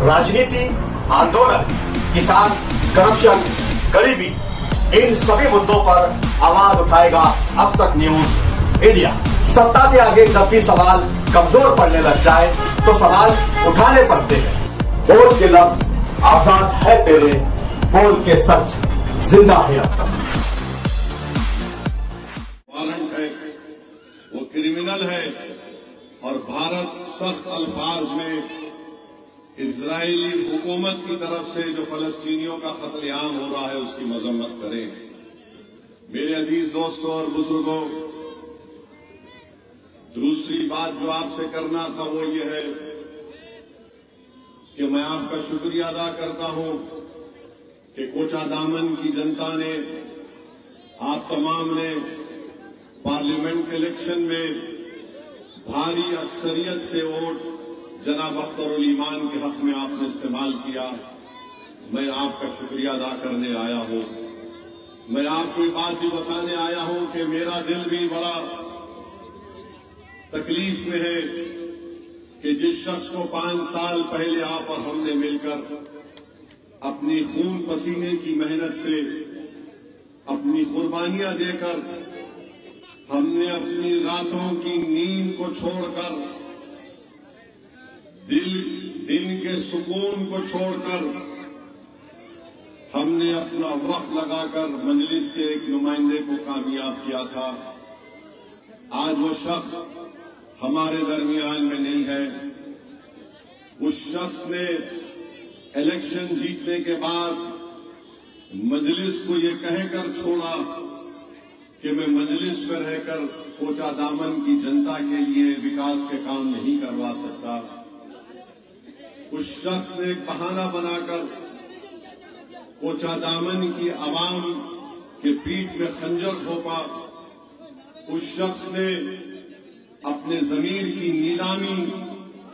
राजनीति, आंदोलन, किसान, करप्शन, गरीबी, इन सभी मुद्दों पर आवाज उठाएगा अब तक न्यूज इंडिया। सत्ता के आगे जब भी सवाल कमजोर पड़ने लग जाए तो सवाल उठाने पड़ते हैं। बोल के लफ्ज आजाद है तेरे, बोल के सच जिंदा है अब तक। वारंट है, वो क्रिमिनल है और भारत सख्त अल्फाज में इजरायली हुकूमत की तरफ से जो फलस्तीनियों का कत्लेआम हो रहा है उसकी मजम्मत करें। मेरे अजीज दोस्तों और बुजुर्गों, दूसरी बात जो आपसे करना था वो ये है कि मैं आपका शुक्रिया अदा करता हूं कि कोचा दामन की जनता ने, आप तमाम ने पार्लियामेंट के इलेक्शन में भारी अक्सरियत से वोट जनाब अख्तरुल ईमान के हक में आपने इस्तेमाल किया। मैं आपका शुक्रिया अदा करने आया हूं। मैं आपको ये बात भी बताने आया हूं कि मेरा दिल भी बड़ा तकलीफ में है कि जिस शख्स को 5 साल पहले आप और हमने मिलकर अपनी खून पसीने की मेहनत से, अपनी कुर्बानियां देकर, हमने अपनी रातों की नींद को छोड़कर, दिन के सुकून को छोड़कर, हमने अपना वक्त लगाकर मजलिस के एक नुमाइंदे को कामयाब किया था। आज वो शख्स हमारे दरमियान में नहीं है। उस शख्स ने इलेक्शन जीतने के बाद मजलिस को ये कहकर छोड़ा कि मैं मजलिस में रहकर कोचा दामन की जनता के लिए विकास के काम नहीं करवा सकता। उस शख्स ने एक बहाना बनाकर कोचा दामन की आवाम के पीठ में खंजर घोंपा। उस शख्स ने अपने जमीर की नीलामी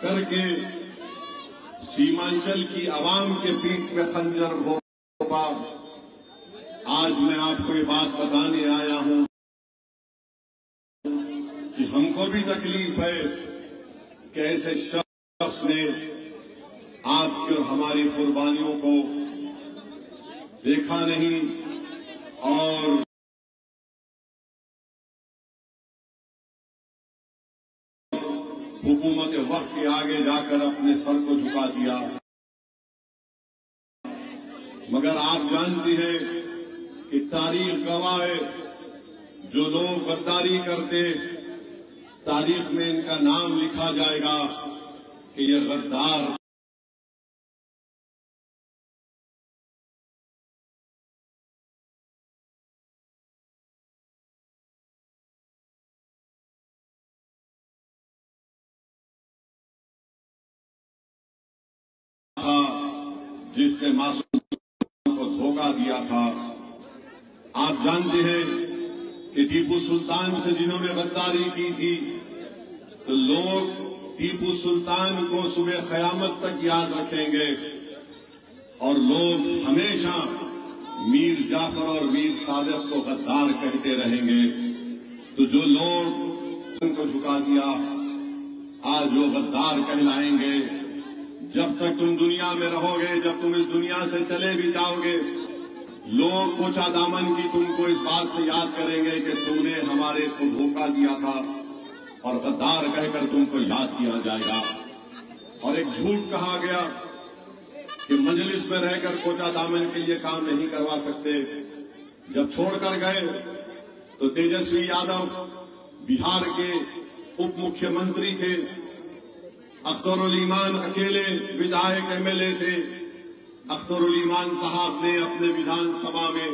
करके सीमांचल की आवाम के पीठ में खंजर घोंपा। आज मैं आपको ये बात बताने आया हूं कि हमको भी तकलीफ है कि ऐसे शख्स ने आपकी और हमारी कुर्बानियों को देखा नहीं और हुकूमत वक्त के आगे जाकर अपने सर को झुका दिया। मगर आप जानती हैं कि तारीख गवाह है, जो लोग गद्दारी करते तारीख में इनका नाम लिखा जाएगा कि ये गद्दार था, जिसने मासूम को धोखा दिया था। आप जानते हैं कि टीपू सुल्तान से जिन्होंने गद्दारी की थी, तो लोग टीपू सुल्तान को सुबह क़यामत तक याद रखेंगे और लोग हमेशा मीर जाफर और मीर सादिक को गद्दार कहते रहेंगे। तो जो लोग उनको झुका दिया, आज वो गद्दार कहलाएंगे। जब तक तुम दुनिया में रहोगे, जब तुम इस दुनिया से चले भी जाओगे, लोग कोचा दामन की तुमको इस बात से याद करेंगे कि तुमने हमारे को धोखा दिया था और गद्दार कहकर तुमको याद किया जाएगा। और एक झूठ कहा गया कि मजलिस में रहकर कोचा दामन के लिए काम नहीं करवा सकते। जब छोड़कर गए तो तेजस्वी यादव बिहार के उप मुख्यमंत्री थे, अख्तरुल ईमान अकेले विधायक एमएलए थे। अख्तरुल ईमान साहब ने अपने विधानसभा में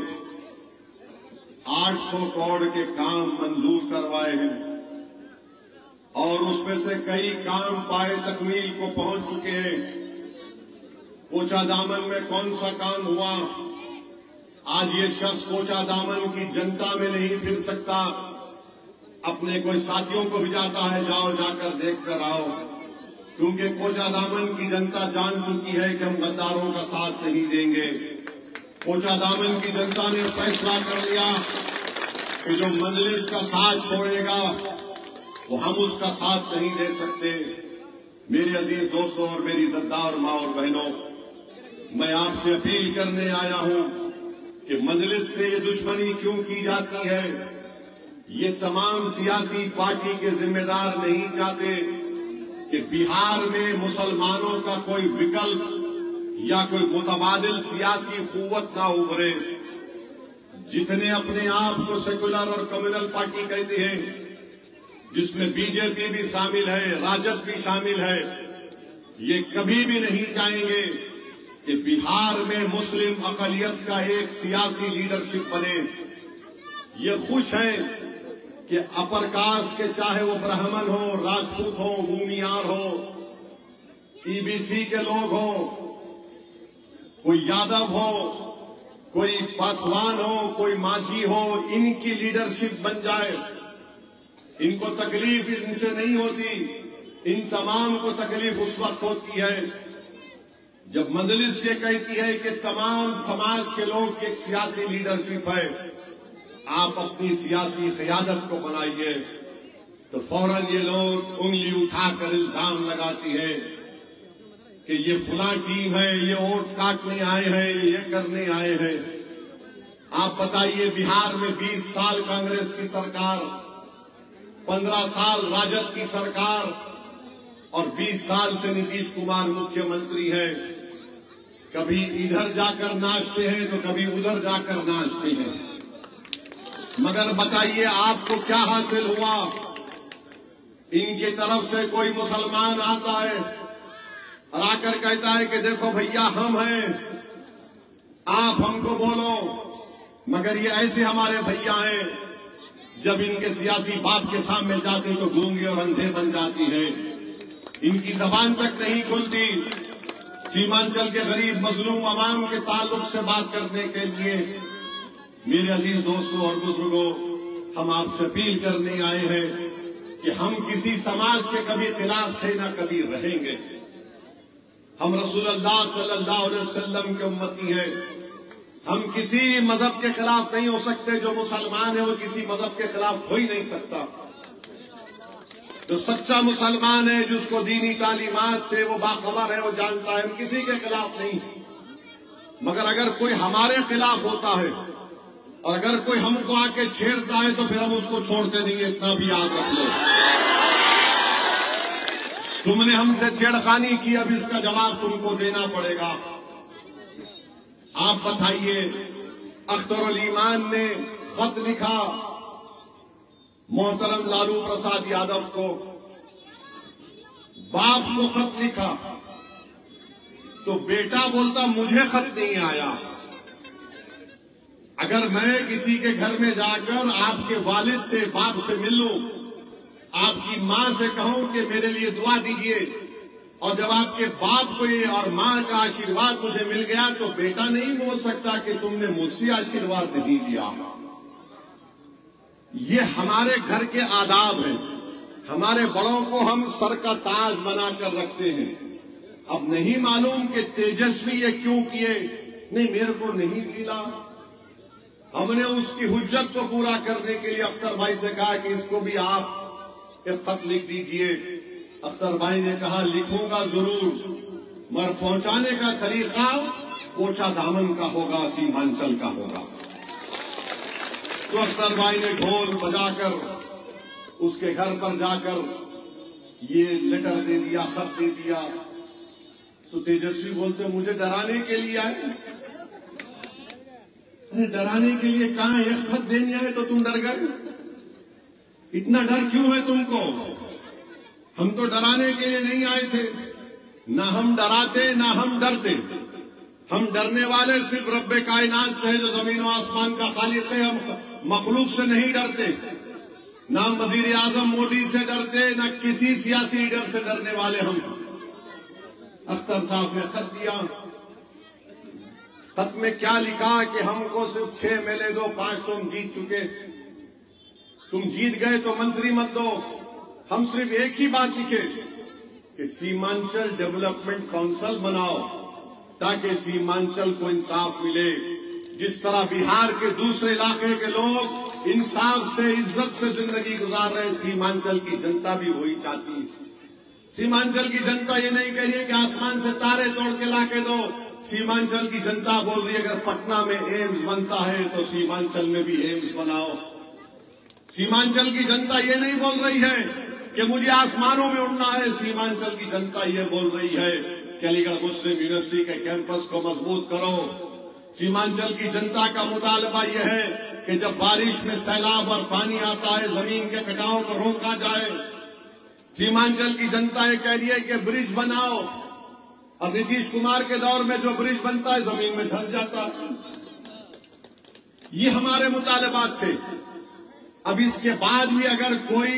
800 करोड़ के काम मंजूर करवाए हैं और उसमें से कई काम पाए तकमील को पहुंच चुके हैं। कोचा दामन में कौन सा काम हुआ? आज ये शख्स कोचा दामन की जनता में नहीं फिर सकता, अपने कोई साथियों को भिजाता है, जाओ जाकर देख कर आओ, क्योंकि कोचा दामन की जनता जान चुकी है कि हम गद्दारों का साथ नहीं देंगे। कोचा दामन की जनता ने फैसला कर लिया कि जो मजलिस का साथ छोड़ेगा वो हम उसका साथ नहीं दे सकते। मेरे अजीज दोस्तों और मेरी इज्जतदार माँ और बहनों, मैं आपसे अपील करने आया हूं कि मजलिस से ये दुश्मनी क्यों की जाती है। ये तमाम सियासी पार्टी के जिम्मेदार नहीं चाहते कि बिहार में मुसलमानों का कोई विकल्प या कोई मुतबादिल सियासी कुव्वत ना उभरे। जितने अपने आप को सेकुलर और कम्युनल पार्टी कहते हैं, जिसमें बीजेपी भी शामिल है, राजद भी शामिल है, ये कभी भी नहीं चाहेंगे कि बिहार में मुस्लिम अकलियत का एक सियासी लीडरशिप बने। ये खुश हैं कि अपर कास्ट के, चाहे वो ब्राह्मण हो, राजपूत हो, भूमियार हो, ईबीसी के लोग हो, कोई यादव हो, कोई पासवान हो, कोई माझी हो, इनकी लीडरशिप बन जाए। इनको तकलीफ इनसे नहीं होती, इन तमाम को तकलीफ उस वक्त होती है जब मजलिस ये कहती है कि तमाम समाज के लोग की एक सियासी लीडरशिप है, आप अपनी सियासी क़यादत को बनाइए। तो फौरन ये लोग उंगली उठाकर इल्जाम लगाती है कि ये फुला टीम है, ये वोट काटने आए हैं, ये करने आए हैं। आप बताइए, बिहार में 20 साल कांग्रेस की सरकार, 15 साल राजद की सरकार और 20 साल से नीतीश कुमार मुख्यमंत्री हैं। कभी इधर जाकर नाचते हैं तो कभी उधर जाकर नाचते हैं। मगर बताइए, आपको क्या हासिल हुआ? इनकी तरफ से कोई मुसलमान आता है और आकर कहता है कि देखो भैया, हम हैं, आप हमको बोलो। मगर ये ऐसे हमारे भैया हैं, जब इनके सियासी बाप के सामने जाते तो गूंगे और अंधे बन जाती है। इनकी जबान तक नहीं खुलती। सीमांचल के गरीब मजलूम अवाम के ताल्लुक से बात करने के लिए मेरे अजीज दोस्तों और बुजुर्गों, हम आपसे अपील करने आए हैं कि हम किसी समाज के कभी खिलाफ थे, ना कभी रहेंगे। हम रसूलुल्लाह सल्लल्लाहु अलैहि वसल्लम के उम्मती हैं। हम किसी भी मजहब के खिलाफ नहीं हो सकते। जो मुसलमान है वो किसी मजहब के खिलाफ हो ही नहीं सकता। जो सच्चा मुसलमान है, जिसको दीनी तालीमात से वो बाखबर है, वो जानता है, हम किसी के खिलाफ नहीं। मगर अगर कोई हमारे खिलाफ होता है और अगर कोई हमको आके छेड़ता है तो फिर हम उसको छोड़ते नहीं। इतना भी याद रख लो। तुमने हमसे छेड़खानी की, अब इसका जवाब तुमको देना पड़ेगा। आप बताइए, अख्तरुल ईमान ने खत लिखा मोहतरम लालू प्रसाद यादव को, बाप को खत लिखा, तो बेटा बोलता मुझे खत नहीं आया। अगर मैं किसी के घर में जाकर आपके वालिद से, बाप से मिल लूं, आपकी मां से कहूं कि मेरे लिए दुआ दीजिए, और जब आपके बाप को ये और मां का आशीर्वाद मुझे मिल गया, तो बेटा नहीं बोल सकता कि तुमने मुझसे आशीर्वाद नहीं लिया। ये हमारे घर के आदाब हैं। हमारे बड़ों को हम सर का ताज बनाकर रखते हैं। अब नहीं मालूम कि तेजस्वी ये क्यों किए, नहीं मेरे को नहीं मिला। हमने उसकी हुज्जत को पूरा करने के लिए अख्तर भाई से कहा कि इसको भी आप एक खत लिख दीजिए। अख्तर भाई ने कहा लिखूंगा जरूर, मगर पहुंचाने का तरीका कोचा दामन का होगा, सीमांचल का होगा। तो अख्तर भाई ने ढोल बजाकर उसके घर पर जाकर ये लेटर दे दिया, खत दे दिया। तो तेजस्वी बोलते मुझे डराने के लिए आए। डराने के लिए कहा, ये खत देने आए तो तुम डर गए? इतना डर क्यों है तुमको? हम तो डराने के लिए नहीं आए थे। ना हम डराते ना हम डरते। हम डरने वाले सिर्फ रब्बे कायनात से है, जो जमीन और आसमान का खालिक है। हम मखलूक से नहीं डरते। ना वजीर आजम मोदी से डरते, ना किसी सियासी लीडर से डरने वाले हम। अख्तर साहब ने खत दिया। खत में क्या लिखा कि हमको सिर्फ 6 MLA दो, 5 तुम जीत चुके। तुम जीत गए तो मंत्री मत दो। हम सिर्फ एक ही बात लिखे कि सीमांचल डेवलपमेंट काउंसिल बनाओ, ताकि सीमांचल को इंसाफ मिले। जिस तरह बिहार के दूसरे इलाके के लोग इंसाफ से, इज्जत से जिंदगी गुजार रहे, सीमांचल की जनता भी वही चाहती है। सीमांचल की जनता ये नहीं कह रही है कि आसमान से तारे तोड़ के लाके दो। सीमांचल की जनता बोल रही है अगर पटना में एम्स बनता है तो सीमांचल में भी एम्स बनाओ। सीमांचल की जनता ये नहीं बोल रही है कि मुझे आसमानों में उड़ना है। सीमांचल की जनता ये बोल रही है कि अलीगढ़ मुस्लिम यूनिवर्सिटी के कैंपस को मजबूत करो। सीमांचल की जनता का मुतालबा यह है कि जब बारिश में सैलाब और पानी आता है जमीन के कटाव को रोका जाए। सीमांचल की जनता ये कह रही है कि ब्रिज बनाओ। अब नीतीश कुमार के दौर में जो ब्रिज बनता है जमीन में धंस जाता है। ये हमारे मुतालबात थे। अब इसके बाद भी अगर कोई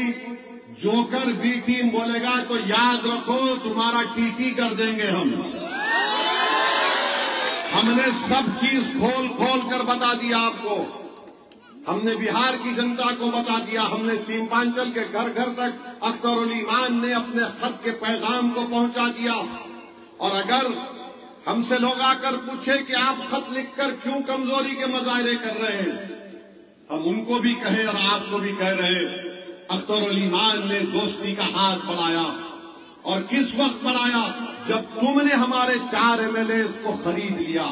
जोकर बी टीम बोलेगा तो याद रखो तुम्हारा टीटी कर देंगे हम। हमने सब चीज खोल खोल कर बता दिया आपको। हमने बिहार की जनता को बता दिया। हमने सीमांचल के घर घर तक अख्तरुल ईमान ने अपने खत के पैगाम को पहुंचा दिया। और अगर हमसे लोग आकर पूछे कि आप खत लिखकर क्यों कमजोरी के मुजाहरे कर रहे हैं, हम उनको भी कहे और आपको भी कह रहे अख्तरुल ईमान ने दोस्ती का हाथ बढ़ाया। और किस वक्त बढ़ाया? जब तुमने हमारे 4 MLA को खरीद लिया।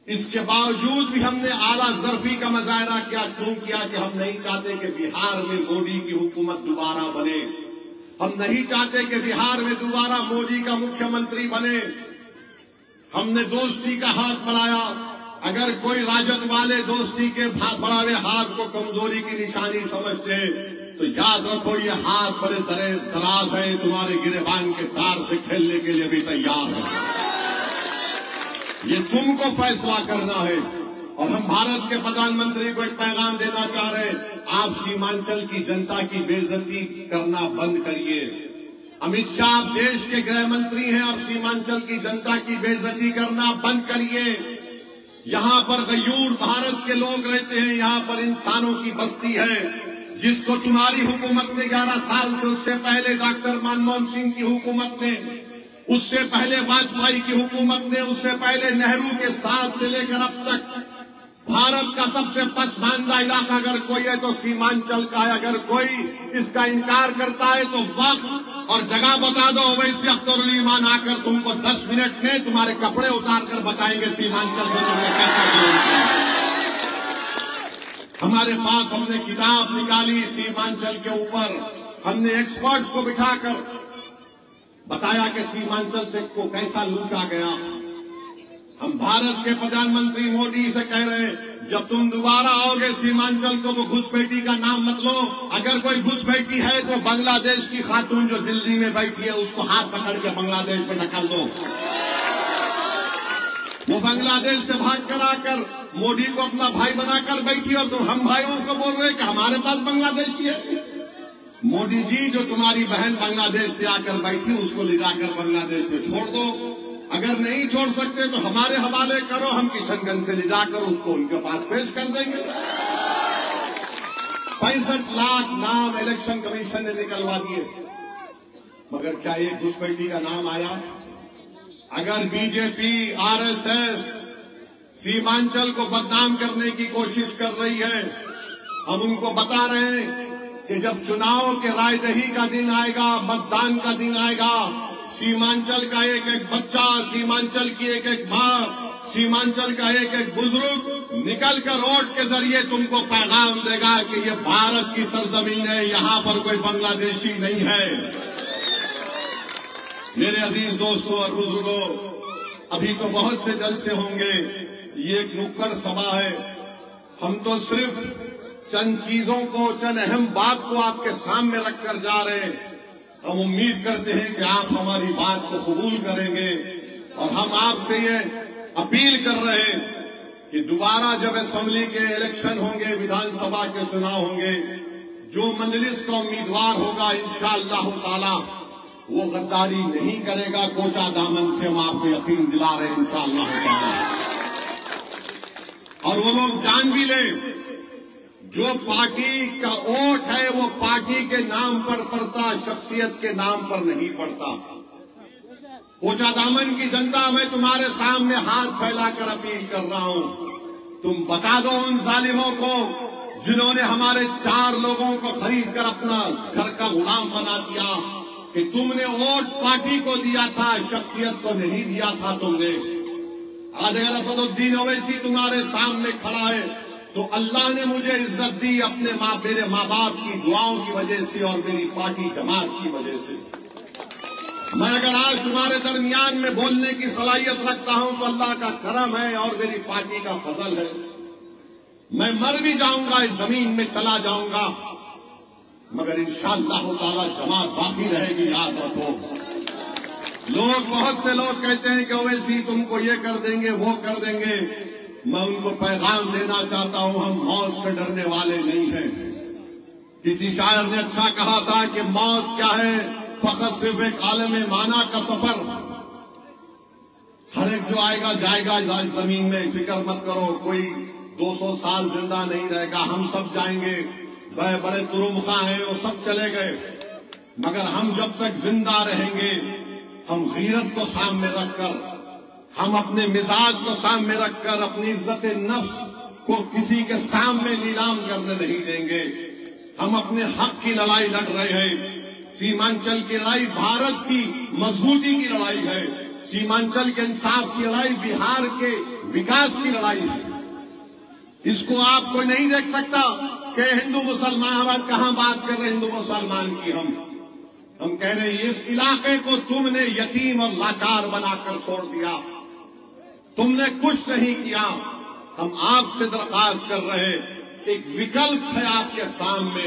इसके बावजूद भी हमने आला ज़र्फी का मुजाहरा किया। क्यों किया? कि हम नहीं चाहते कि बिहार में मोदी की हुकूमत दोबारा बने। हम नहीं चाहते कि बिहार में दोबारा मोदी का मुख्यमंत्री बने। हमने दोस्ती का हाथ बढ़ाया। अगर कोई राजद वाले दोस्ती के बढ़ावे हाथ को कमजोरी की निशानी समझते तो याद रखो ये हाथ बड़े दराज है। तुम्हारे गिरेबान के तार से खेलने के लिए भी तैयार है। ये तुमको फैसला करना है। और हम भारत के प्रधानमंत्री को एक पैगाम देना चाह रहे हैं, आप सीमांचल की जनता की बेइज्जती करना बंद करिए। अमित शाह आप देश के गृह मंत्री हैं, आप सीमांचल की जनता की बेइज्जती करना बंद करिए। यहाँ पर गयूर भारत के लोग रहते हैं, यहाँ पर इंसानों की बस्ती है, जिसको तुम्हारी हुकूमत ने 11 साल से, उससे पहले डॉक्टर मनमोहन सिंह की हुकूमत ने, उससे पहले वाजपेयी की हुकूमत ने, उससे पहले नेहरू के साथ से लेकर अब तक भारत का सबसे पसमानदा इलाका अगर कोई है तो सीमांचल का है। अगर कोई इसका इनकार करता है तो वक्त और जगह बता दो। वैसे अख्तरुल ईमान आकर तुमको 10 मिनट में तुम्हारे कपड़े उतार कर बताएंगे सीमांचल से तुमने कैसा किया। हमारे पास हमने किताब निकाली सीमांचल के ऊपर। हमने एक्सपर्ट्स को बिठाकर बताया कि सीमांचल से को कैसा लूटा गया। हम भारत के प्रधानमंत्री मोदी से कह रहे हैं, जब तुम दोबारा आओगे सीमांचल को तो घुसपैठी का नाम मत लो। अगर कोई घुसपैठी है तो बांग्लादेश की खातून जो दिल्ली में बैठी है उसको हाथ पकड़ के बांग्लादेश में ढकल दो। वो बांग्लादेश से भाग कर आकर मोदी को अपना भाई बनाकर बैठी और तुम हम भाइयों को बोल रहे कि हमारे पास बांग्लादेशी है। मोदी जी, जो तुम्हारी बहन बांग्लादेश से आकर बैठी उसको ले जाकर बांग्लादेश में छोड़ दो। अगर नहीं छोड़ सकते तो हमारे हवाले करो, हम किशनगंज से ले जाकर उसको उनके पास पेश कर देंगे। 65 लाख नाम इलेक्शन कमीशन ने निकलवा दिए, मगर क्या एक घुसपैठी का नाम आया? अगर बीजेपी आरएसएस सीमांचल को बदनाम करने की कोशिश कर रही है, हम उनको बता रहे हैं कि जब चुनाव के रायदही का दिन आएगा, मतदान का दिन आएगा, सीमांचल का एक एक बच्चा, सीमांचल की एक एक माँ, सीमांचल का एक एक बुजुर्ग निकलकर वोट के जरिए तुमको पैगाम देगा कि ये भारत की सरजमीन है, यहाँ पर कोई बांग्लादेशी नहीं है। मेरे अजीज दोस्तों और बुजुर्गों, अभी तो बहुत से जलसे होंगे, ये एक नुक्कड़ सभा है। हम तो सिर्फ चंद चीजों को, चंद अहम बात को आपके सामने रखकर जा रहे हैं। हम उम्मीद करते हैं कि आप हमारी बात को कबूल करेंगे और हम आपसे ये अपील कर रहे हैं कि दोबारा जब असेंबली के इलेक्शन होंगे, विधानसभा के चुनाव होंगे, जो मजलिस का उम्मीदवार होगा इंशाअल्लाह ताला वो गद्दारी नहीं करेगा। कोचा दामन से हम आपको यकीन दिला रहे हैं इंशाअल्लाह ताला। और वो लोग जान भी लें, जो पार्टी का वोट है वो पार्टी के नाम पर पड़ता, शख्सियत के नाम पर नहीं पड़ता। कोचा दामन की जनता, मैं तुम्हारे सामने हाथ फैलाकर अपील कर रहा हूं, तुम बता दो उन जालिमों को जिन्होंने हमारे 4 लोगों को खरीद कर अपना घर का गुलाम बना दिया कि तुमने वोट पार्टी को दिया था, शख्सियत को नहीं दिया था तुमने। आज अगर असदुद्दीन ओवैसी तुम्हारे सामने खड़ा है तो अल्लाह ने मुझे इज्जत दी अपने मेरे माँ बाप की दुआओं की वजह से और मेरी पार्टी जमात की वजह से। मैं अगर आज तुम्हारे दरमियान में बोलने की सलाहियत रखता हूं तो अल्लाह का करम है और मेरी पार्टी का फजल है। मैं मर भी जाऊंगा, इस जमीन में चला जाऊंगा, मगर इंशाअल्लाह ताला जमात बाकी रहेगी। याद रखो, बहुत से लोग कहते हैं कि ओवैसी तुमको ये कर देंगे वो कर देंगे। मैं उनको पैगाम देना चाहता हूं, हम मौत से डरने वाले नहीं हैं। किसी शायर ने अच्छा कहा था कि मौत क्या है, फकत सिर्फ एक आलम माना का सफर। हर एक जो आएगा जाएगा जमीन में, फिक्र मत करो, कोई 200 साल जिंदा नहीं रहेगा, हम सब जाएंगे। बड़े बड़े तुरुमुखा हैं वो सब चले गए, मगर हम जब तक जिंदा रहेंगे हम गीरत को सामने रखकर, हम अपने मिजाज को सामने रखकर अपनी इज्जत नफ्स को किसी के सामने नीलाम करने नहीं देंगे। हम अपने हक की लड़ाई लड़ रहे हैं। सीमांचल की लड़ाई भारत की मजबूती की लड़ाई है। सीमांचल के इंसाफ की लड़ाई बिहार के विकास की लड़ाई है। इसको आप कोई नहीं देख सकता कि हिंदू मुसलमान, हम कहां बात कर रहे हैं हिंदू मुसलमान की। हम कह रहे हैं इस इलाके को तुमने यतीम और लाचार बनाकर छोड़ दिया, तुमने कुछ नहीं किया। हम आपसे दरख्वास्त कर रहे हैं, एक विकल्प है आपके सामने,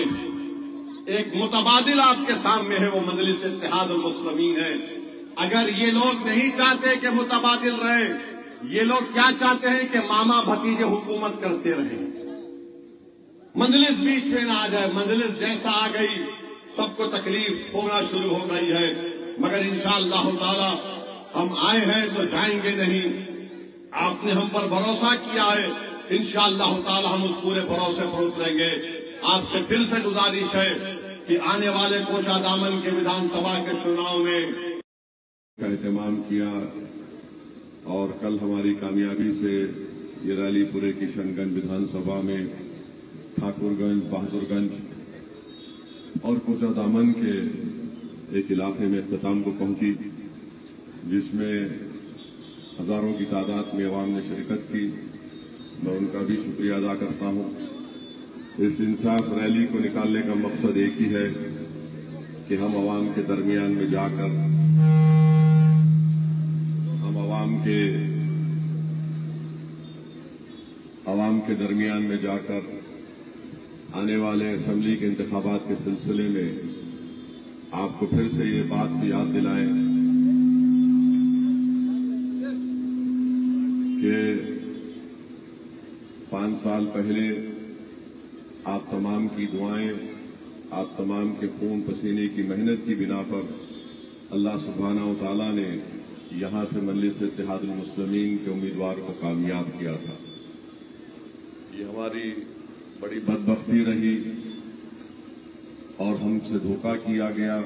एक मुतबादिल आपके सामने है, वो मजलिस इत्तेहादुल मुस्लिमीन है। अगर ये लोग नहीं चाहते कि मुतबादिल रहे, ये लोग क्या चाहते हैं कि मामा भतीजे हुकूमत करते रहे, मजलिस बीच में ना आ जाए। मजलिस जैसा आ गई सबको तकलीफ होना शुरू हो गई है, मगर इंशाअल्लाह ताला हम आए हैं तो जाएंगे नहीं। आपने हम पर भरोसा किया है, इंशाअल्लाह ताला हम उस पूरे भरोसे पर उतरेंगे। आपसे फिर से गुजारिश है कि आने वाले कोचा दामन के विधानसभा के चुनाव में का एहतमाम किया और कल हमारी कामयाबी से ये रैली पूरे किशनगंज विधानसभा में ठाकुरगंज, बहादुरगंज और कोचा दामन के एक इलाके में इख्तिताम को पहुंची, जिसमें हजारों की तादाद में अवाम ने शिरकत की। मैं उनका भी शुक्रिया अदा करता हूं। इस इंसाफ रैली को निकालने का मकसद एक ही है कि हम अवाम के दरमियान में जाकर, हम अवाम के दरमियान में जाकर आने वाले असेंबली के इंतखाबात के सिलसिले में आपको फिर से ये बात भी याद दिलाएं कि 5 साल पहले आप तमाम की दुआएं, आप तमाम के खून पसीने की मेहनत की बिना पर अल्लाह सुब्हानहू तआला ने यहां से मजलिस इत्तेहादुल मुस्लिमीन के उम्मीदवार को कामयाब किया था। ये हमारी बड़ी बदबख्ती रही और हमसे धोखा किया गया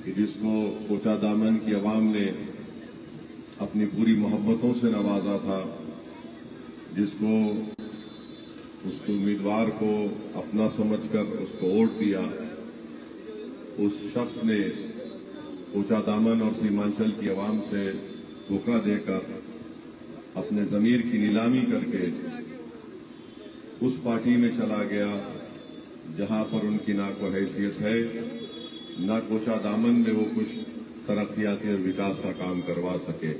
कि जिसको कोचा दामन की आवाम ने अपनी पूरी मोहब्बतों से नवाजा था, जिसको उस उम्मीदवार को अपना समझकर उसको वोट दिया, उस शख्स ने कोचा दामन और सीमांचल की आवाम से धोखा देकर अपने ज़मीर की नीलामी करके उस पार्टी में चला गया जहां पर उनकी ना कोई हैसियत है, ना कोचा दामन में वो कुछ तरक्याती और विकास का काम करवा सके।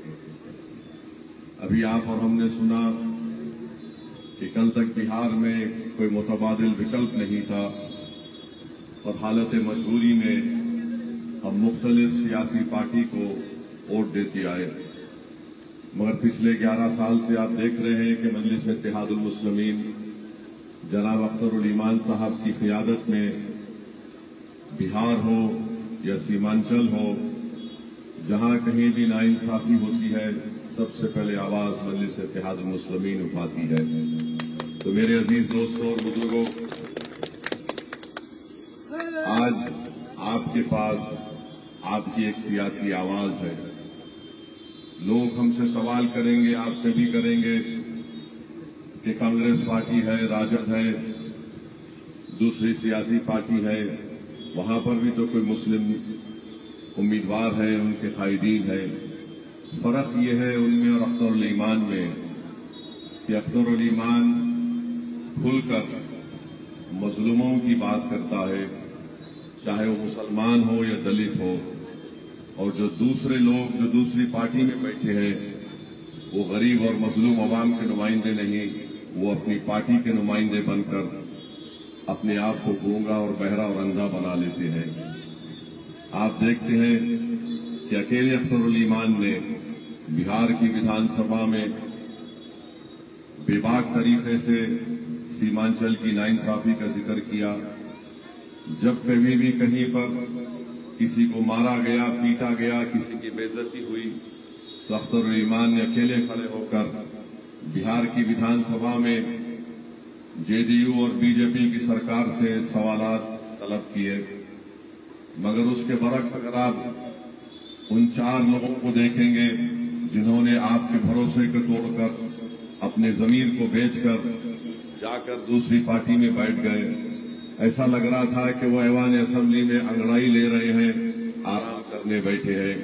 अभी आप और हमने सुना कि कल तक बिहार में कोई मुतबादिल विकल्प नहीं था और हालत मजबूरी में हम मुख्तलिफ सियासी पार्टी को वोट देते आए। मगर पिछले 11 साल से आप देख रहे हैं कि मजलिस इत्तेहादुल मुस्लिमीन जनाब अख्तरुल ईमान साहब की क़ियादत में बिहार हो या सीमांचल हो, जहां कहीं भी नाइंसाफी होती है, सबसे पहले आवाज मजलिस इत्तेहादुल मुस्लिमीन उठाती है। तो मेरे अजीज दोस्तों और बुजुर्गों, आज आपके पास आपकी एक सियासी आवाज है। लोग हमसे सवाल करेंगे, आपसे भी करेंगे कि कांग्रेस पार्टी है, राजद है, दूसरी सियासी पार्टी है, वहां पर भी तो कोई मुस्लिम उम्मीदवार है, उनके कायदीन है। फर्क यह है उनमें और अख्तरुल ईमान में कि अख्तरुल ईमान खुलकर मजलूमों की बात करता है, चाहे वो मुसलमान हो या दलित हो। और जो दूसरे लोग जो दूसरी पार्टी में बैठे हैं वो गरीब और मजलूम अवाम के नुमाइंदे नहीं, वो अपनी पार्टी के नुमाइंदे बनकर अपने आप को गूंगा और बहरा और अंधा बना लेते हैं। आप देखते हैं कि अकेले अख्तरुल ईमान ने बिहार की विधानसभा में बेबाक तरीके से सीमांचल की नाइंसाफी का जिक्र किया। जब कभी भी कहीं पर किसी को मारा गया, पीटा गया, किसी की बेइज्जती हुई, तो अख्तरुल ईमान ने अकेले खड़े होकर बिहार की विधानसभा में जेडीयू और बीजेपी की सरकार से सवालात तलब किए। मगर उसके बरक्स अगर आप उन 4 लोगों को देखेंगे जिन्होंने आपके भरोसे को तोड़कर अपने जमीर को बेचकर जाकर दूसरी पार्टी में बैठ गए, ऐसा लग रहा था कि वो ऐवान असेंबली में अंगड़ाई ले रहे हैं, आराम करने बैठे हैं।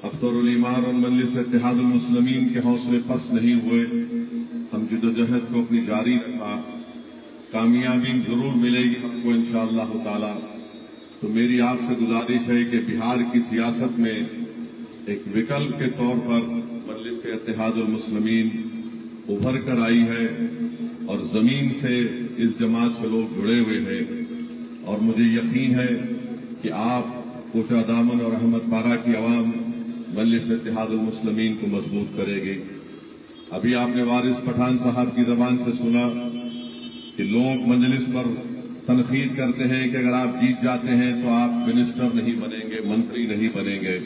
अख्तरुल ईमान और मजलिस इत्तेहादुल मुस्लिमीन के हौसले पस्त नहीं हुए। हम जिद्दोजहद को अपनी जारी रखा, कामयाबी जरूर मिलेगी हमको इंशाअल्लाह ताला। तो मेरी आपसे गुजारिश है कि बिहार की सियासत में एक विकल्प के तौर पर मजलिस इत्तेहादुल मुस्लिमीन उभर कर आई है और जमीन से इस जमात से लोग जुड़े हुए हैं। और मुझे यकीन है कि आप कोचा दामन और अहमदपारा की आवाम मजलिस इत्तेहादुल मुस्लिमीन को मजबूत करेगी। अभी आपने वारिस पठान साहब की जबान से सुना कि लोग मजलिस पर तनकीद करते हैं कि अगर आप जीत जाते हैं तो आप मिनिस्टर नहीं बनेंगे, मंत्री नहीं बनेंगे।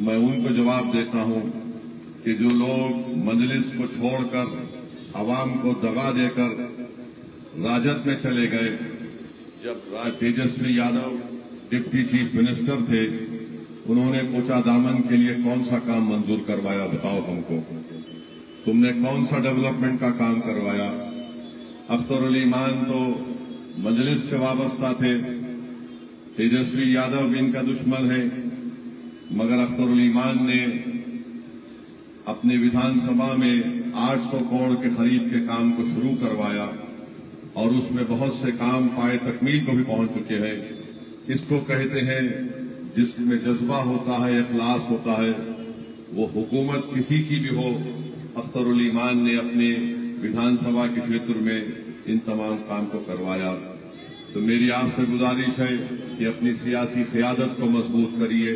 मैं उनको जवाब देता हूं कि जो लोग मजलिस को छोड़कर आवाम को दगा देकर राजद में चले गए, जब Tejashwi Yadav deputy chief minister थे, उन्होंने कोचा दामन के लिए कौन सा काम मंजूर करवाया? बताओ हमको, तुमने कौन सा डेवलपमेंट का काम करवाया? अख्तरुल ईमान तो मजलिस से वाबस्ता थे, तेजस्वी यादव भी इनका दुश्मन है, मगर अख्तरुल ईमान ने अपनी विधानसभा में 800 करोड़ के खरीद के काम को शुरू करवाया और उसमें बहुत से काम पाए तकमील को भी पहुंच चुके हैं। इसको कहते हैं जिसमें जज्बा होता है, इखलास होता है। वो हुकूमत किसी की भी हो, अख्तरुल ईमान ने अपने विधानसभा के क्षेत्र में इन तमाम काम को करवाया। तो मेरी आपसे गुजारिश है कि अपनी सियासी क़यादत को मजबूत करिए।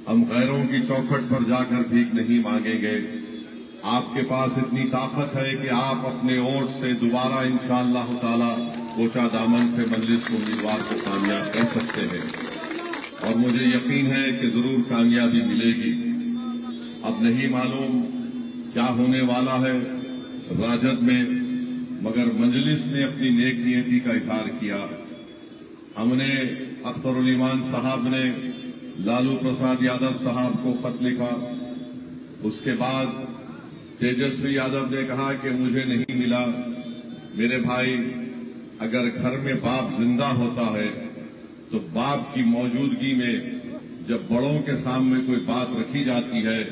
हम गैरों की चौखट पर जाकर भीख नहीं मांगेंगे। आपके पास इतनी ताकत है कि आप अपने वोट से दोबारा इंशाअल्लाह ताला कोचा दामन से मजलिस को उम्मीदवार को कामयाब कर सकते हैं और मुझे यकीन है कि जरूर कामयाबी मिलेगी। अब नहीं मालूम क्या होने वाला है राजद में, मगर मजलिस ने अपनी नेक नियति का इजहार किया। हमने अख्तरुल ईमान साहब ने लालू प्रसाद यादव साहब को खत लिखा। उसके बाद तेजस्वी यादव ने कहा कि मुझे नहीं मिला। मेरे भाई, अगर घर में बाप जिंदा होता है तो बाप की मौजूदगी में जब बड़ों के सामने कोई बात रखी जाती है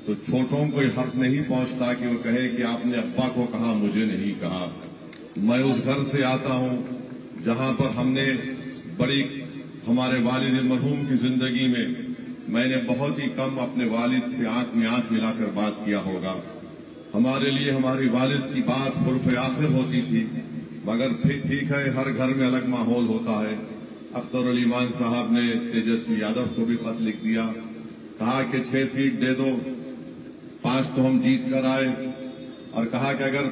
तो छोटों को हक नहीं पहुंचता कि वो कहे कि आपने अब्बा को कहा, मुझे नहीं कहा। मैं उस घर से आता हूं जहां पर हमने बड़ी हमारे वालिद मरहूम की जिंदगी में मैंने बहुत ही कम अपने वालिद से आंख में आंख मिलाकर बात किया होगा। हमारे लिए हमारी वालिद की बात उर्फ़ आखिर होती थी, मगर फिर ठीक है, हर घर में अलग माहौल होता है। अख्तरुल ईमान साहब ने तेजस्वी यादव को भी खत लिख दिया, कहा कि 6 सीट दे दो, 5 तो हम जीत कर आए, और कहा कि अगर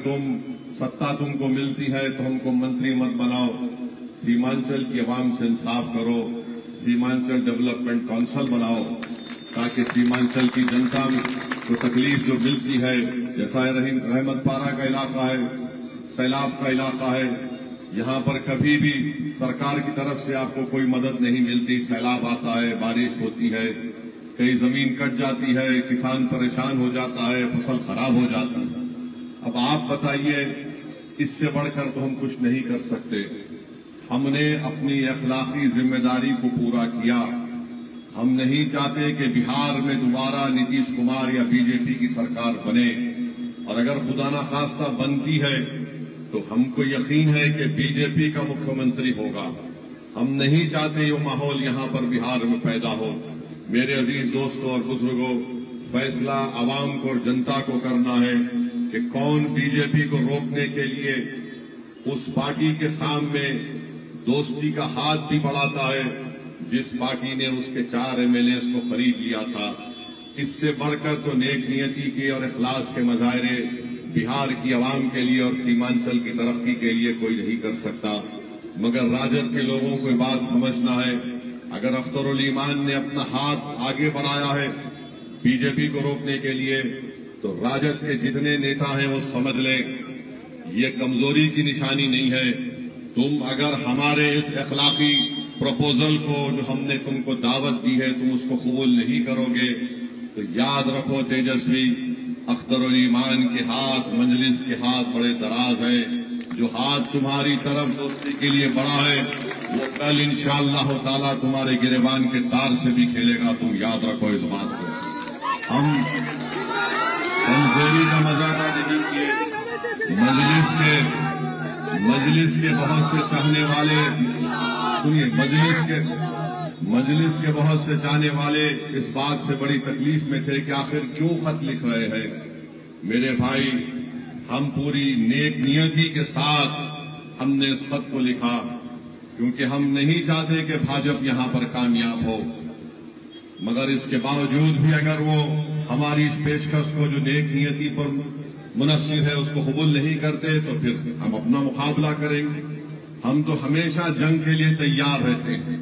सत्ता तुमको मिलती है तो हमको मंत्री मत बनाओ, सीमांचल की आवाम से इंसाफ करो, सीमांचल डेवलपमेंट काउंसिल बनाओ, ताकि सीमांचल की जनता को तकलीफ जो मिलती है, जैसा रहमतपारा का इलाका है, सैलाब का इलाका है, यहाँ पर कभी भी सरकार की तरफ से आपको कोई मदद नहीं मिलती। सैलाब आता है, बारिश होती है, कई जमीन कट जाती है, किसान परेशान हो जाता है, फसल खराब हो जाती है। अब आप बताइए, इससे बढ़कर तो हम कुछ नहीं कर सकते। हमने अपनी अखलाकी जिम्मेदारी को पूरा किया। हम नहीं चाहते कि बिहार में दोबारा नीतीश कुमार या बीजेपी की सरकार बने, और अगर खुदा ना खास्ता बनती है तो हमको यकीन है कि बीजेपी का मुख्यमंत्री होगा। हम नहीं चाहते ये माहौल यहां पर बिहार में पैदा हो। मेरे अजीज दोस्तों और बुजुर्गों, फैसला आवाम को और जनता को करना है कि कौन बीजेपी को रोकने के लिए उस पार्टी के सामने दोस्ती का हाथ भी बढ़ाता है जिस पार्टी ने उसके 4 एमएलए को खरीद लिया था। इससे बढ़कर तो नेक नियति के और इखलास के मजाहरे बिहार की आवाम के लिए और सीमांचल की तरक्की के लिए कोई नहीं कर सकता। मगर राजद के लोगों को बात समझना है, अगर अख्तरुल ईमान ने अपना हाथ आगे बढ़ाया है बीजेपी को रोकने के लिए, तो राजद के जितने नेता हैं वो समझ लें ये कमजोरी की निशानी नहीं है। तुम अगर हमारे इस अखलाकी प्रपोजल को जो हमने तुमको दावत दी है तुम उसको कबूल नहीं करोगे, तो याद रखो तेजस्वी, अख्तरुल ईमान के हाथ, मजलिस के हाथ बड़े दराज है। जो हाथ तुम्हारी तरफ दोस्ती के लिए बड़ा है वो कल इंशाअल्लाह ताला तुम्हारे गिरेबान के तार से भी खेलेगा। तुम याद रखो इस बात को। हम कमजोरी का मजाक नहीं किए। मजलिस के बहुत से चाहने वाले, सुनिए, मजलिस के बहुत से चाहने वाले इस बात से बड़ी तकलीफ में थे कि आखिर क्यों खत लिख रहे हैं। मेरे भाई, हम पूरी नेक नियति के साथ हमने इस खत को लिखा क्योंकि हम नहीं चाहते कि भाजपा यहां पर कामयाब हो। मगर इसके बावजूद भी अगर वो हमारी इस पेशकश को जो नेक नियति पर मुनस्सिर है उसको कबूल नहीं करते तो फिर हम अपना मुकाबला करेंगे। हम तो हमेशा जंग के लिए तैयार रहते हैं,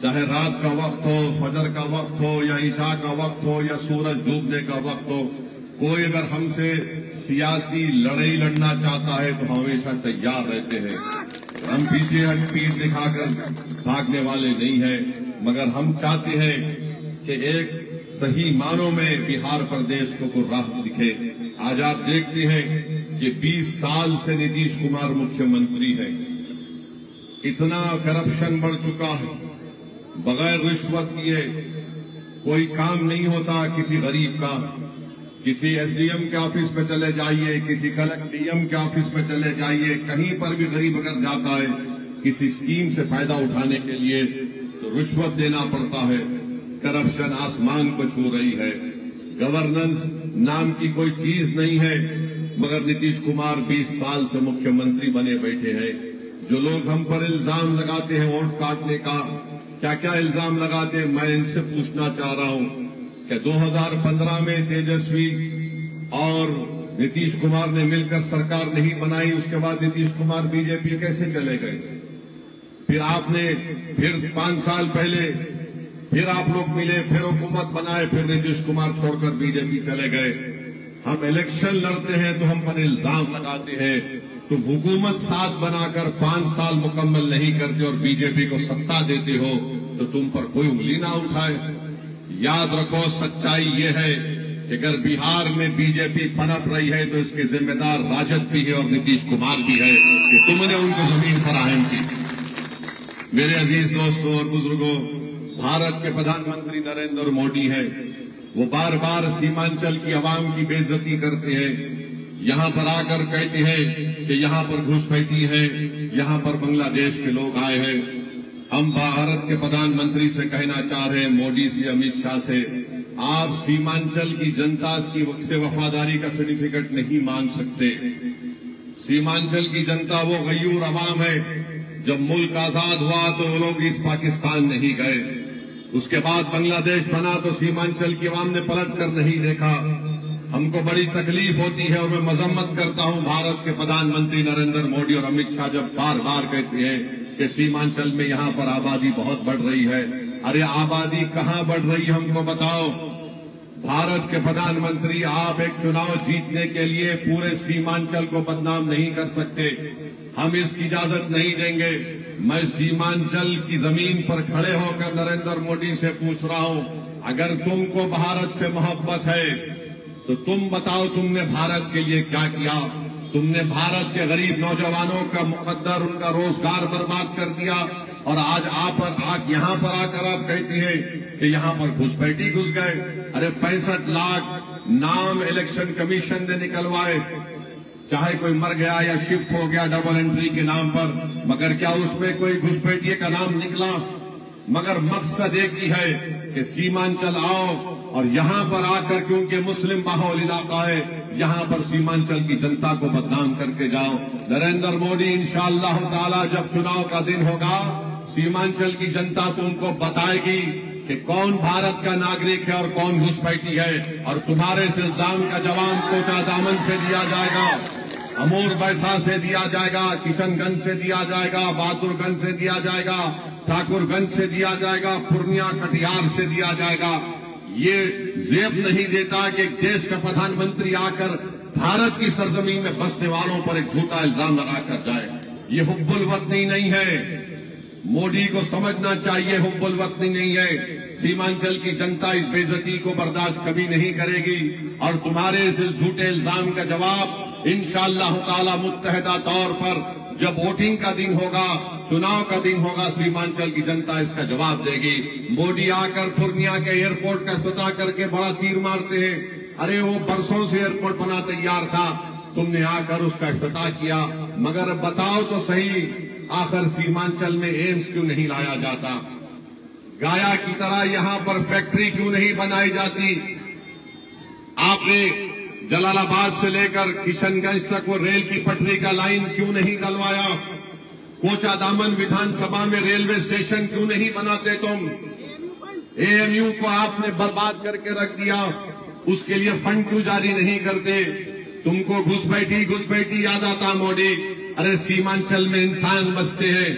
चाहे रात का वक्त हो, फजर का वक्त हो, या ईशा का वक्त हो, या सूरज डूबने का वक्त हो। कोई अगर हमसे सियासी लड़ाई लड़ना चाहता है तो हमेशा तैयार रहते हैं। हम पीछे हट पीठ दिखाकर भागने वाले नहीं हैं, मगर हम चाहते हैं कि एक सही मानों में बिहार प्रदेश को राह दिखे। आज आप देखते हैं कि 20 साल से नीतीश कुमार मुख्यमंत्री है। इतना करप्शन बढ़ चुका है, बगैर रिश्वत किए कोई काम नहीं होता किसी गरीब का। किसी एसडीएम के ऑफिस में चले जाइए, किसी कलेक्टर डीएम के ऑफिस में चले जाइए, कहीं पर भी गरीब अगर जाता है किसी स्कीम से फायदा उठाने के लिए तो रिश्वत देना पड़ता है। करप्शन आसमान को छू रही है। गवर्नेंस नाम की कोई चीज नहीं है। मगर नीतीश कुमार 20 साल से मुख्यमंत्री बने बैठे हैं। जो लोग हम पर इल्जाम लगाते हैं वोट काटने का, क्या क्या इल्जाम लगाते हैं, मैं इनसे पूछना चाह रहा हूं कि 2015 में तेजस्वी और नीतीश कुमार ने मिलकर सरकार नहीं बनाई, उसके बाद नीतीश कुमार बीजेपी कैसे चले गए? फिर आपने 5 साल पहले फिर आप लोग मिले, फिर हुकूमत बनाए, फिर नीतीश कुमार छोड़कर बीजेपी चले गए। हम इलेक्शन लड़ते हैं तो हम पर इल्जाम लगाते हैं। तुम हुकूमत साथ बनाकर 5 साल मुकम्मल नहीं करते और बीजेपी को सत्ता देते हो तो तुम पर कोई उंगली ना उठाए। याद रखो, सच्चाई ये है कि अगर बिहार में बीजेपी पनप रही है तो इसके जिम्मेदार राजद भी है और नीतीश कुमार भी है कि तुमने उनको जमीन फराहम की। मेरे अजीज दोस्तों और बुजुर्गों, भारत के प्रधानमंत्री नरेंद्र मोदी हैं। वो बार बार सीमांचल की आवाम की बेइज्जती करते हैं। यहां पर आकर कहते हैं कि यहां पर घुसपैठी है, यहां पर बांग्लादेश के लोग आए हैं। हम भारत के प्रधानमंत्री से कहना चाह रहे हैं, मोदी से, अमित शाह से, आप सीमांचल की जनता से वफादारी का सर्टिफिकेट नहीं मांग सकते। सीमांचल की जनता वो गयूर अवाम है। जब मुल्क आजाद हुआ तो वो लोग इस पाकिस्तान नहीं गए। उसके बाद बांग्लादेश बना तो सीमांचल की आवाम ने पलट कर नहीं देखा। हमको बड़ी तकलीफ होती है और मैं मजम्मत करता हूं भारत के प्रधानमंत्री नरेंद्र मोदी और अमित शाह जब बार बार कहते हैं कि सीमांचल में यहां पर आबादी बहुत बढ़ रही है। अरे आबादी कहां बढ़ रही है हमको बताओ। भारत के प्रधानमंत्री, आप एक चुनाव जीतने के लिए पूरे सीमांचल को बदनाम नहीं कर सकते। हम इसकी इजाजत नहीं देंगे। मैं सीमांचल की जमीन पर खड़े होकर नरेंद्र मोदी से पूछ रहा हूं, अगर तुमको भारत से मोहब्बत है तो तुम बताओ तुमने भारत के लिए क्या किया। तुमने भारत के गरीब नौजवानों का मुकद्दर, उनका रोजगार बर्बाद कर दिया और आज यहाँ पर आकर आप कहती हैं कि यहाँ पर घुसपैठी घुस गए। अरे 65 लाख नाम इलेक्शन कमीशन ने निकलवाए, चाहे कोई मर गया या शिफ्ट हो गया डबल एंट्री के नाम पर, मगर क्या उसमें कोई घुसपैठिए का नाम निकला? मगर मकसद एक ही है कि सीमांचल आओ और यहाँ पर आकर, क्योंकि मुस्लिम माहौल इलाका है, यहाँ पर सीमांचल की जनता को बदनाम करके जाओ। नरेंद्र मोदी इंशाअल्लाह ताला जब चुनाव का दिन होगा, सीमांचल की जनता तुमको बताएगी कि कौन भारत का नागरिक है और कौन घुसपैठी है, और तुम्हारे इस इल्जाम का जवाब कोटा दामन से दिया जाएगा, अमूर बैसा से दिया जाएगा, किशनगंज से दिया जाएगा, बहादुरगंज से दिया जाएगा, ठाकुरगंज से दिया जाएगा, पूर्णिया कटिहार से दिया जाएगा। ये जेब नहीं देता कि देश का प्रधानमंत्री आकर भारत की सरजमीन में बसने वालों पर एक झूठा इल्जाम लगाकर जाए। ये हुब्बुल वतनी नहीं है, मोदी को समझना चाहिए हुब्बुल वतनी नहीं है। सीमांचल की जनता इस बेइज्जती को बर्दाश्त कभी नहीं करेगी और तुम्हारे इस झूठे इल्जाम का जवाब इंशाअल्लाह ताला मुत्तहदा तौर पर जब वोटिंग का दिन होगा, चुनाव का दिन होगा, सीमांचल की जनता इसका जवाब देगी। मोदी आकर पूर्णिया के एयरपोर्ट का इफ्तिताह करके बड़ा तीर मारते हैं। अरे वो बरसों से एयरपोर्ट बना तैयार था, तुमने आकर उसका इफ्तिताह किया, मगर बताओ तो सही, आखिर सीमांचल में एम्स क्यों नहीं लाया जाता? गाया की तरह यहाँ पर फैक्ट्री क्यों नहीं बनाई जाती? आपने जलालाबाद से लेकर किशनगंज तक वो रेल की पटरी का लाइन क्यों नहीं डलवाया? कोचा दामन विधानसभा में रेलवे स्टेशन क्यों नहीं बनाते तुम? एएमयू को आपने बर्बाद करके रख दिया, उसके लिए फंड क्यों जारी नहीं करते? तुमको घुसपैठी याद आता मोदी। अरे सीमांचल में इंसान बसते हैं,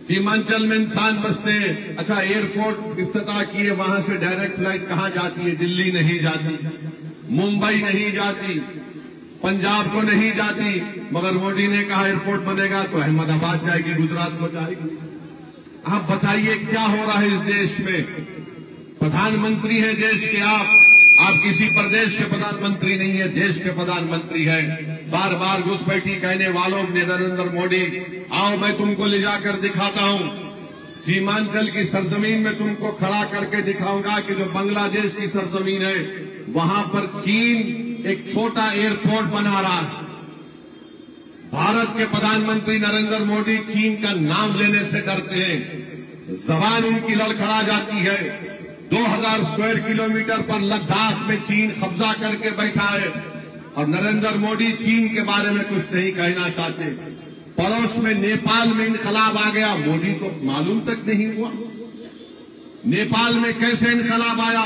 सीमांचल में इंसान बसते हैं। अच्छा, एयरपोर्ट इफ्तिताह किए, वहां से डायरेक्ट फ्लाइट कहां जाती है? दिल्ली नहीं जाती, मुंबई नहीं जाती, पंजाब को नहीं जाती, मगर मोदी ने कहा एयरपोर्ट बनेगा तो अहमदाबाद जाएगी, गुजरात को जाएगी। आप बताइए क्या हो रहा है इस देश में? प्रधानमंत्री है देश के आप किसी प्रदेश के प्रधानमंत्री नहीं है, देश के प्रधानमंत्री है। बार बार घुसपैठी कहने वालों ने नरेंद्र मोदी, आओ मैं तुमको ले जाकर दिखाता हूं, सीमांचल की सरजमीन में तुमको खड़ा करके दिखाऊंगा कि जो बांग्लादेश की सरजमीन है वहां पर चीन एक छोटा एयरपोर्ट बना रहा है। भारत के प्रधानमंत्री नरेंद्र मोदी चीन का नाम लेने से डरते हैं, जबान उनकी लड़खड़ा जाती है। 2000 स्क्वायर किलोमीटर पर लद्दाख में चीन कब्जा करके बैठा है और नरेंद्र मोदी चीन के बारे में कुछ नहीं कहना चाहते। पड़ोस में नेपाल में इनकलाब आ गया, मोदी को मालूम तक नहीं हुआ नेपाल में कैसे इनकलाब आया।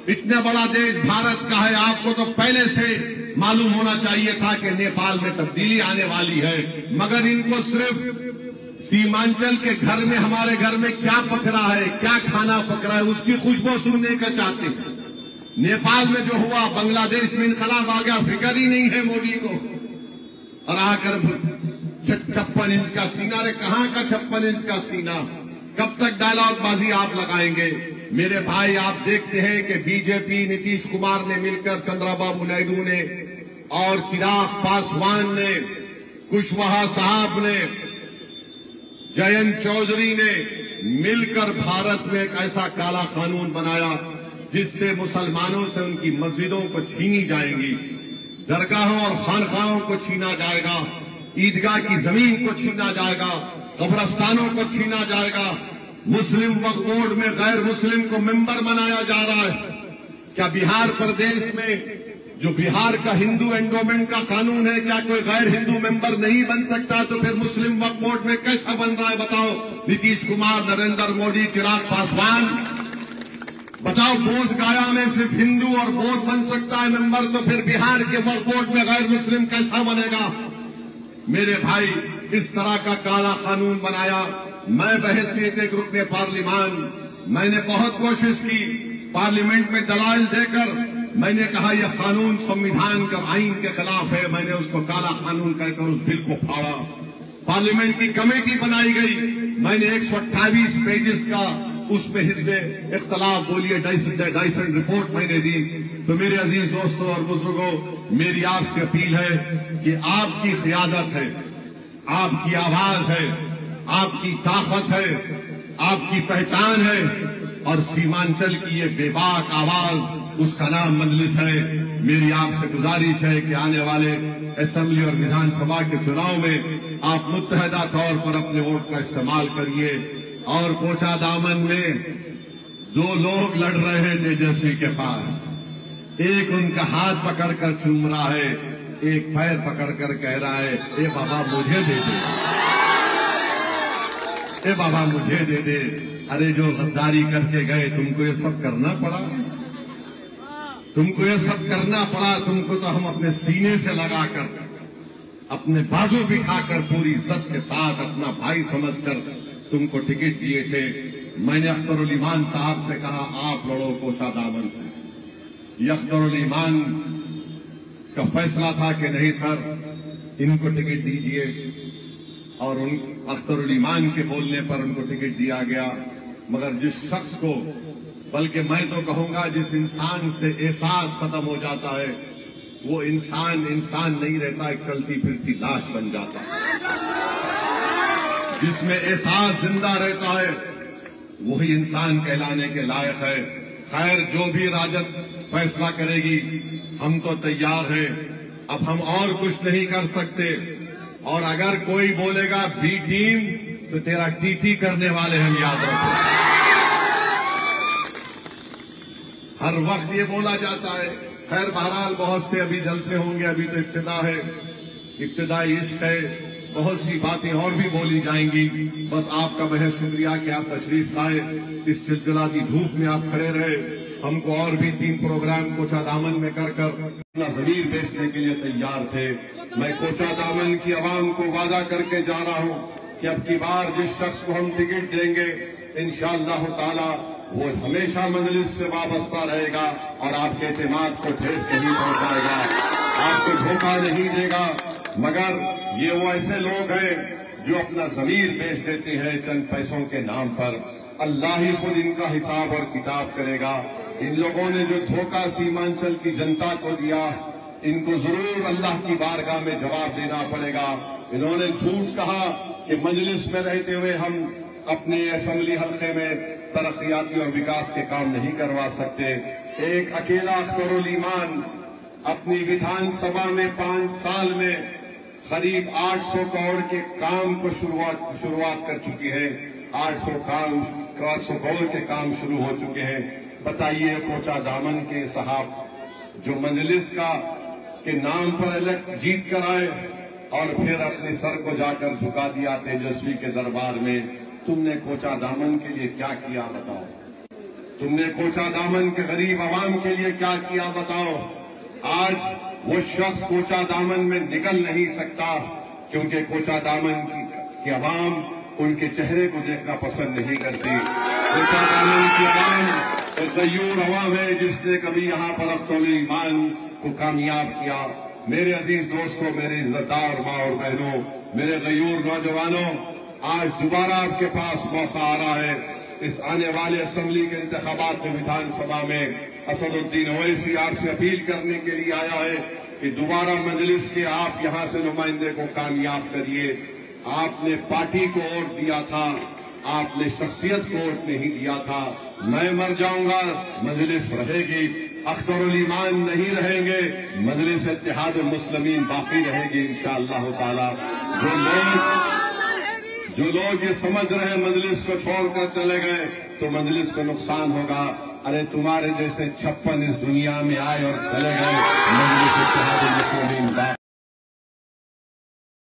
इतना बड़ा देश भारत का है, आपको तो पहले से मालूम होना चाहिए था कि नेपाल में तब्दीली आने वाली है, मगर इनको सिर्फ सीमांचल के घर में, हमारे घर में क्या पक रहा है, क्या खाना पक रहा है, उसकी खुशबू सुनने का चाहते हैं। नेपाल में जो हुआ, बांग्लादेश में इनकलाब आ गया, फिक्र ही नहीं है मोदी को। और आकर 56 इंच का सीना, रे कहां का 56 इंच का सीना? कब तक डायलॉग बाजी आप लगाएंगे? मेरे भाई, आप देखते हैं कि बीजेपी नीतीश कुमार ने मिलकर, चंद्रबाबू नायडू ने और चिराग पासवान ने, कुशवाहा साहब ने, जयंत चौधरी ने मिलकर भारत में एक ऐसा काला कानून बनाया जिससे मुसलमानों से उनकी मस्जिदों को छीनी जाएंगी, दरगाहों और खानखाहों को छीना जाएगा, ईदगाह की जमीन को छीना जाएगा, कब्रस्तानों को छीना जाएगा। मुस्लिम वक्फ बोर्ड में गैर मुस्लिम को मेंबर बनाया जा रहा है। क्या बिहार प्रदेश में जो बिहार का हिंदू एंडोमेंट का कानून है, क्या कोई गैर हिंदू मेंबर नहीं बन सकता? तो फिर मुस्लिम वक्फ बोर्ड में कैसा बन रहा है बताओ? नीतीश कुमार, नरेंद्र मोदी, चिराग पासवान, बताओ। बोध गया में सिर्फ हिंदू और बौद्ध बन सकता है मेंबर, तो फिर बिहार के वक्फ बोर्ड में गैर मुस्लिम कैसा बनेगा? मेरे भाई, इस तरह का काला कानून बनाया। मैं बहैसियत एक रुकने पार्लिमान, मैंने बहुत कोशिश की, पार्लियामेंट में दलाइल देकर मैंने कहा यह कानून संविधान का आईन के खिलाफ है। मैंने उसको काला कानून कहकर उस बिल को फाड़ा। पार्लियामेंट की कमेटी बनाई गई, मैंने 128 पेजेस का उसमें हिस्से इख्तलाफ बोलिए डाइसन रिपोर्ट मैंने दी। तो मेरे अजीज दोस्तों और बुजुर्गों, मेरी आपसे अपील है कि आपकी क़ियादत है, आपकी आवाज है, आपकी ताकत है, आपकी पहचान है और सीमांचल की ये बेबाक आवाज उसका नाम मजलिस है। मेरी आपसे गुजारिश है कि आने वाले असेंबली और विधानसभा के चुनाव में आप मुत्तहदा तौर पर अपने वोट का इस्तेमाल करिए। और कोचा दामन में 2 लोग लड़ रहे हैं तेजस्वी के पास, एक उनका हाथ पकड़कर चूम रहा है, एक पैर पकड़कर कह रहा है ए बाबा मुझे दे दे, ए बाबा मुझे दे दे। अरे जो गद्दारी करके गए तुमको ये सब करना पड़ा, तुमको ये सब करना पड़ा। तुमको तो हम अपने सीने से लगाकर, अपने बाजू बिठाकर पूरी इज्जत के साथ अपना भाई समझकर तुमको टिकट दिए थे। मैंने अख्तरुल ईमान साहब से कहा आप लड़ो कोचा दामन से। ये अख्तरुल ईमान का फैसला था कि नहीं सर इनको टिकट दीजिए, और उन अख्तरुल ईमान के बोलने पर उनको टिकट दिया गया। मगर जिस शख्स को, बल्कि मैं तो कहूंगा जिस इंसान से एहसास खत्म हो जाता है वो इंसान नहीं रहता, एक चलती फिरती लाश बन जाता है। जिसमें एहसास जिंदा रहता है वही इंसान कहलाने के लायक है। खैर जो भी राजद फैसला करेगी हम तो तैयार हैं। अब हम और कुछ नहीं कर सकते, और अगर कोई बोलेगा बी टीम तो तेरा टीटी करने वाले हम याद रखें। हर वक्त ये बोला जाता है। खैर बहरहाल बहुत से अभी जलसे होंगे, अभी तो इब्तिदा है, इब्तिदाई इश्क है, बहुत सी बातें और भी बोली जाएंगी। बस आपका बहुत शुक्रिया कि आप तशरीफ लाए, इस चिलचिलाती धूप में आप खड़े रहे। हमको और भी 3 प्रोग्राम कोचा दामन में कर अपना जमीर बेचने के लिए तैयार थे। मैं कोचा दामन की आवाम को वादा करके जा रहा हूं कि अब की बार जिस शख्स को हम टिकट देंगे इंशाअल्लाह ताला वो हमेशा मजलिस से वाबस्ता रहेगा और आपके एतमाद को ठेस नहीं पहुंचाएगा, आपको धोखा नहीं देगा। मगर ये वो ऐसे लोग हैं जो अपना जमीर बेच देते हैं चंद पैसों के नाम पर। अल्लाह ही खुद इनका हिसाब और किताब करेगा। इन लोगों ने जो धोखा सीमांचल की जनता को दिया, इनको जरूर अल्लाह की बारगाह में जवाब देना पड़ेगा। इन्होंने झूठ कहा कि मजलिस में रहते हुए हम अपने असेंबली हल्के में तरक्याती और विकास के काम नहीं करवा सकते। एक अकेला अख्तरुल ईमान अपनी विधानसभा में 5 साल में करीब 800 करोड़ के काम को शुरुआत कर चुकी है। 800 करोड़ के काम शुरू हो चुके हैं। बताइए कोचा दामन के साहब जो मजलिस का के नाम पर जीत कर आए और फिर अपने सर को जाकर झुका दिया तेजस्वी के दरबार में। तुमने कोचा दामन के लिए क्या किया बताओ? तुमने कोचा दामन के गरीब आवाम के लिए क्या किया बताओ? आज वो शख्स कोचा दामन में निकल नहीं सकता क्योंकि कोचा दामन की आवाम उनके चेहरे को देखना पसंद नहीं करती। कोचा दामन की आवाम एक गयूर आवाम है जिसने कभी यहाँ पर अख्तरुल ईमान को कामयाब किया। मेरे अजीज दोस्तों, मेरे इज्जतदार माँ और बहनों, मेरे गयूर नौजवानों, आज दोबारा आपके पास मौका आ रहा है। इस आने वाले असेंबली के इंतखाबात में विधानसभा में असदुद्दीन ओवैसी आपसे अपील करने के लिए आया है कि दोबारा मजलिस के आप यहां से नुमाइंदे को कामयाब करिए। आपने पार्टी को वोट दिया था, आपने शख्सियत को वोट नहीं दिया था। मैं मर जाऊंगा, मजलिस रहेगी। अख्तरुल ईमान नहीं रहेंगे, मजलिस इत्तेहाद मुस्लिमीन बाकी रहेगी इंशाअल्लाह ताला। जो लोग ये समझ रहे मजलिस को छोड़कर चले गए तो मजलिस को नुकसान होगा। अरे तुम्हारे जैसे 56 इस दुनिया में आए और चले गए, मजलिस इत्तेहाद मुस्लिमीन